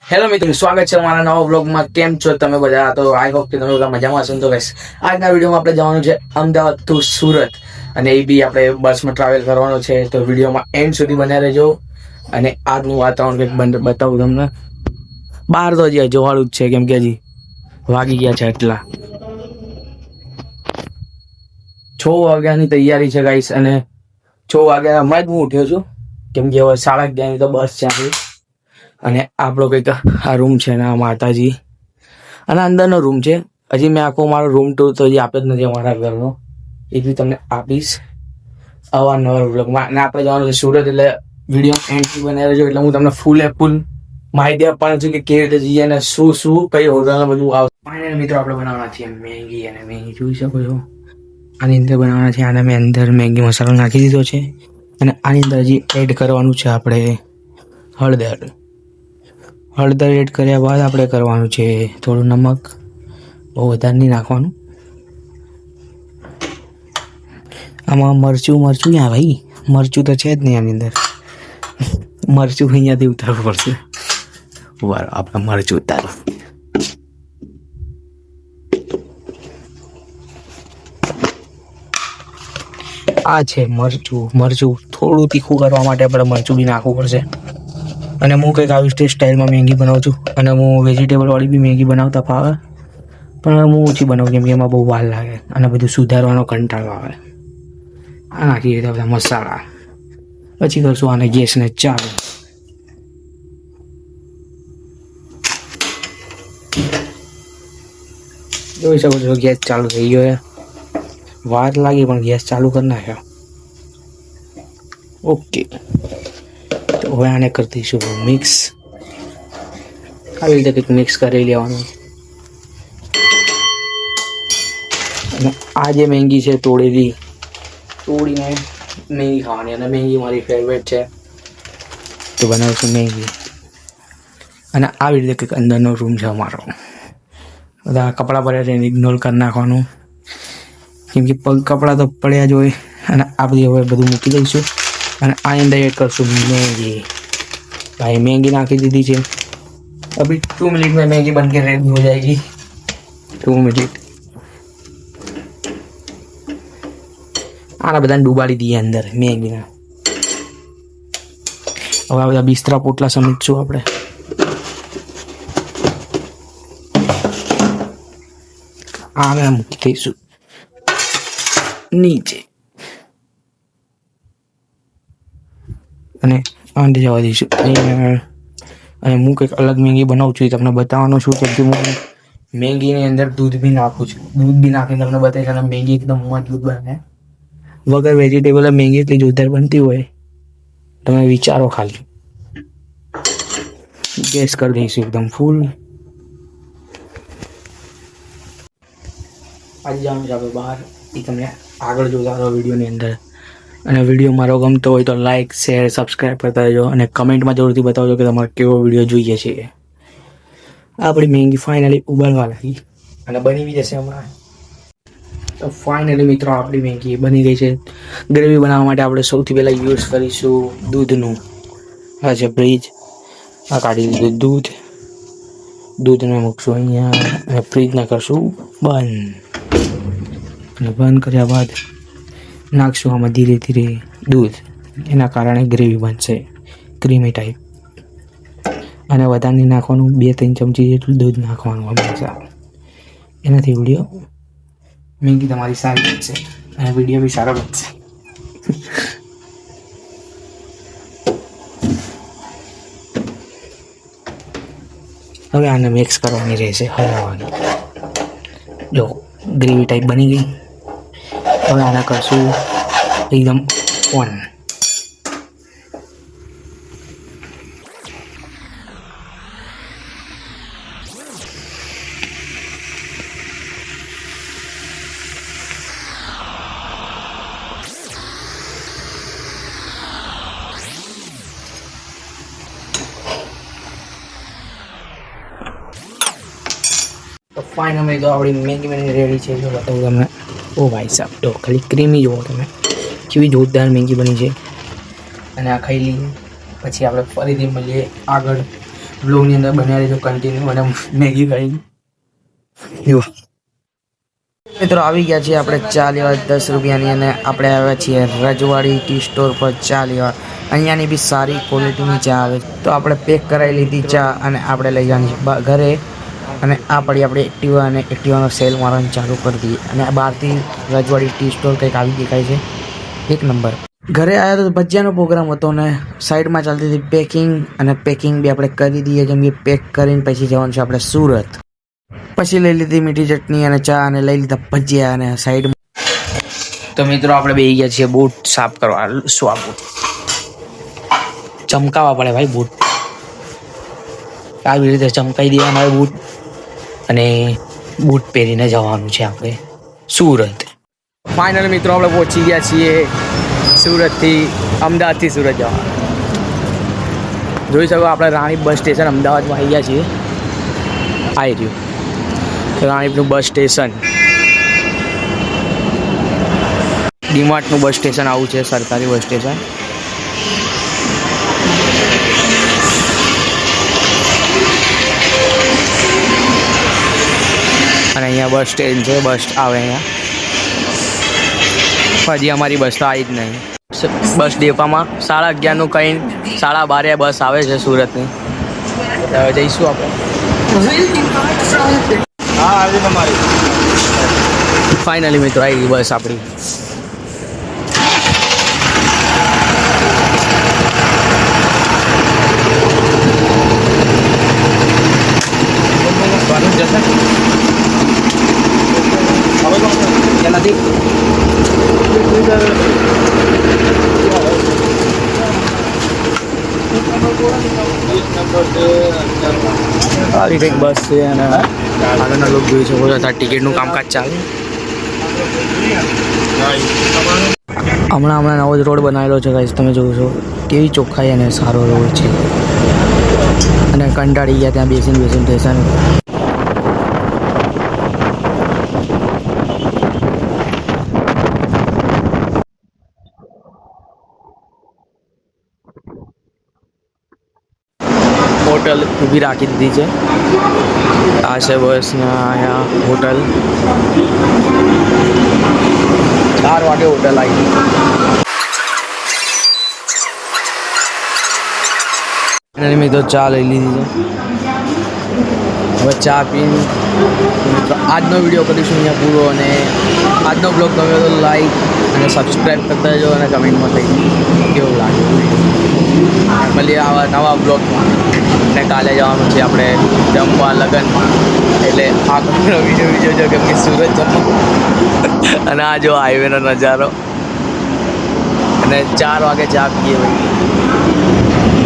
Hello મિત્રો, સ્વાગત છે અમારા નવા વ્લોગમાં. કેમ છો તમે બધા? તો આઈ હોપ કે તમે બધા મજામાં હશો. તો ગાઈસ, આજના વિડીયોમાં આપણે જવાનું છે અમદાવાદ ટુ સુરત, અને એ બી આપણે બસમાં ટ્રાવેલ કરવાનો છે. તો વિડીયોમાં એન્ડ સુધી બન્યા રહેજો. અને આજનું વાતાવરણ કંઈક બતાવું તમને. બહાર તો હજી જોવાળું જ છે, કેમ કે હજી વાગી ગયા છે એટલા 6 વાગ્યાની તૈયારી છે ગાઈસ. અને 6 વાગ્યા હમણાં જ હું ઉઠ્યો છું, કેમ કે હવે 11:30 તો બસ છે આપણી. અને આપણો કંઈક આ રૂમ છે ને, આ માતાજી અને અંદરનો રૂમ છે. હજી મેં આખો મારો રૂમ ટૂર તો હજી આપ્યો જ નથી અમારા ઘરનો. એ બી તમને આપીશ અવારનવાર વ્લોગમાં. અને આપણે જવાનું છે સુરત, એટલે વિડીયો એન્ડ બનાવી રહેજો. એટલે હું તમને ફૂલ માહિતી આપવાનું છું કે કેવી રીતે જઈએ અને શું કઈ હોટલ બધું આવશે. ફાઇનલ મિત્રો, આપણે બનાવવાના છીએ મેગી. અને મેગી જોઈ શકો છો, આની અંદર બનાવવાના છે. આને મેં અંદર મેગી મસાલો નાખી દીધો છે. અને આની અંદર હજી એડ કરવાનું છે આપણે હળદર એડ કર્યા બાદ આપણે કરવાનું છે થોડું નમક, બહુ વધારે નહીં નાખવાનું. આમાં મરચું ક્યાં ભાઈ? મરચું તો છે જ નહીં આની અંદર. મરચું અહીંયાથી ઉતારવું પડશે. બરાબર, આપણે મરચું ઉતારો. આ છે મરચું થોડું તીખું કરવા માટે આપણે મરચું બી નાખવું પડશે. અને હું કંઈક આવી સ્ટાઇલમાં મેગી બનાવું છું. અને હું વેજીટેબલવાળી બી મેગી બનાવતા ફાવે, પણ હું ઓછી બનાવું કેમ કે એમાં બહુ વાર લાગે અને બધું સુધારવાનો કંટાળો આવે. આ નાખી દીધા બધા મસાલા. પછી કરશું આને ગેસને ચાલુ. જોઈ શકો છો ગેસ ચાલુ થઈ ગયો. વાર લાગી પણ ગેસ ચાલુ કરી નાખ્યો. ઓકે, તો હવે આને કરી દઈશું મિક્સ. આવી રીતે કંઈક મિક્સ કરી લેવાનું. અને આ જે મેગી છે તોડીને મેગી ખાવાની. અને મેગી મારી ફેવરેટ છે, તો બનાવીશું મેગી. અને આવી રીતે કંઈક અંદરનો રૂમ છે અમારો. બધા કપડાં પડ્યા છે એને ઇગ્નોર કરી નાખવાનું, કેમ કે કપડાં તો પડ્યા જ હોય. અને આ બધી હવે બધું મૂકી દઈશું. અને આની અંદર એડ કરશું मैगी. भाई मैगी नाखी दीदी है. अभी 2 मिनट में मैगी बन के रेडी हो जाएगी. 2 मिनट. आना बधाने डूबाड़ी दीए अंदर मैगी ना. હવે આ બધા બિસ્તરા પોટલા સમેટશું આપણે. આને મૂકી દઈશું નીચે અને આંડે જવા દઈશું. અને હું કંઈક અલગ મેગી બનાવું છું, તમને બતાવવાનું છું. કેમ કે હું મેગીની અંદર દૂધ બી નાખું છું. દૂધ બી નાખીને તમને બતાવીશ. અને મેગી એકદમ મજબૂત બને. વગર વેજીટેબલ મેગી એટલી જોરદાર બનતી હોય, તમે વિચારો ખાલી. ગેસ કરી દઈશું એકદમ ફૂલ. આજે જવાનું છે આપણે બહાર, એ તમને આગળ જોતા રહો વિડીયોની અંદર. અને વિડીયો મારો ગમતો હોય તો લાઇક, શેર, સબસ્ક્રાઈબ કરતા રહેજો. અને કમેન્ટમાં જરૂરથી બતાવજો કે તમારે કેવો વિડીયો જોઈએ છે. આપણી મેગી ફાઇનલી ઉબાલવા લાગી અને બની બી જશે હમણાં. તો ફાઇનલી મિત્રો, આપણી મેગી બની ગઈ છે. ગ્રેવી બનાવવા માટે આપણે સૌથી પહેલાં યુઝ કરીશું દૂધનું. આ છે ફ્રીજ. આ કાઢી દીધું દૂધને મૂકશું અહીંયા અને ફ્રીજને કરશું બંધ. અને બંધ કર્યા બાદ નાખશું આમાં ધીરે ધીરે દૂધ. એના કારણે ગ્રેવી બનશે ક્રીમી ટાઈપ. અને વધારે નહીં નાખવાનું, 2-3 ચમચી જેટલું દૂધ નાખવાનું હંમેશા. એનાથી વિડીયો મેગી તમારી સારી બનશે અને વિડીયો બી સારો બનશે. હવે આને મિક્સ કરવાની રહેશે, હલાવવાની. જો ગ્રેવી ટાઈપ બની ગઈ. હવે આને કરશું એકદમ ઓન. તો ફાઇનલી તો આપણી મેગી બની રેડી છે. જો બતાવું તમને. ઓ ભાઈ સાહેબ, તો ખાલી ક્રીમી જુઓ તમે, કેવી જોરદાર મેગી બની છે. અને આ ખાઈ લઈએ, પછી આપણે ફરીથી મળીએ આગળ બ્લોગની અંદર બન્યા રહેજો કન્ટિન્યુ અને મેગી ખાઈ મિત્રો આવી ગયા છીએ આપણે ચા લેવા 10 રૂપિયાની અને આપણે આવ્યા છીએ રજવાડી ટી સ્ટોર પર ચા લેવા. અહીંયાની બી સારી ક્વોલિટીની ચા આવે તો આપણે પેક કરાવી લીધી ચા અને આપણે લઈ જવાની છે ઘરે. અને આ પડી આપણે એક્ટિવા અને એક્ટિવાનો સેલ મારવાનું ચાલુ કરી દઈએ. અને આ બહારથી રજવાડી ટી સ્ટોર કંઈક આવી દેખાય છે એક નંબર. ઘરે આવ્યા તો ભજીયાનો પ્રોગ્રામ હતો ને સાઈડમાં ચાલતી હતી પેકિંગ અને પેકિંગ બી આપણે કરી દઈએ કેમ કે પેક કરીને પછી જવાનું છે આપણે સુરત. પછી લઈ લીધી મીઠી ચટણી અને ચા અને લઈ લીધા ભજીયા અને સાઈડમાં. તો મિત્રો આપણે બેસી ગયા છીએ બૂટ સાફ કરવા. શું આ બૂટ ચમકાવવા પડે ભાઈ, બૂટ આવી રીતે ચમકાઈ દેવા અમારે બૂટ અને બૂટ પહેરીને જવાનું છે આપણે સુરત. ફાઇનલ મિત્રો આપણે પહોંચી ગયા છીએ સુરતથી, અમદાવાદથી સુરત જવાનું. જોઈ શકો આપણે રાણીપ બસ સ્ટેશન અમદાવાદમાં આવી ગયા છીએ. આવી રહ્યું રાણીપનું બસ સ્ટેશન, ડીમાર્ટનું બસ સ્ટેશન આવું છે, સરકારી બસ સ્ટેશન. અને અહીંયા બસ સ્ટેન્ડ છે, બસ આવે અહીંયા. હજી અમારી બસ તો આવી જ નહીં. બસ ડેપામાં 11:30 કઈ 12:30 બસ આવે છે સુરતની. હવે જઈશું આપણે. ફાઇનલી મિત્રો આવી ગઈ બસ આપણી. આવી કંઈક બસ છે અને આગળના લોકો જોઈ શકો છો ટિકિટનું કામકાજ ચાલે. હમણાં નવો જ રોડ બનાવેલો છે ગાઈસ, તમે જોવો છો કેવી ચોખ્ખાઈ અને સારો રોડ છે. અને કંટાળી ગયા ત્યાં બેસીને સ્ટેશન. હોટલ ઊભી રાખી દીધી છે. આ છે બસના અહીંયા હોટલ. 4 વાગે હોટલ આવી. અને મેં તો ચા લઈ લીધી છે. હવે ચા પીને આજનો વિડીયો કરીશું અહીંયા પૂરો. અને આજનો બ્લોગ ગમ્યો તો લાઈક અને સબસ્ક્રાઈબ કરતા રહેજો અને કમેન્ટમાં કહી કેવું લાગ્યું. મળીએ આવા નવા બ્લોગમાં. અને કાલે જવાનું છે આપણે જમવા લગ્નમાં, એટલે આગળનો વિડીયો જોજો કેમ કે સુરત જમવા. અને આ જો હાઈવેનો નજારો. અને 4 વાગે ચા પીએ ભાઈ.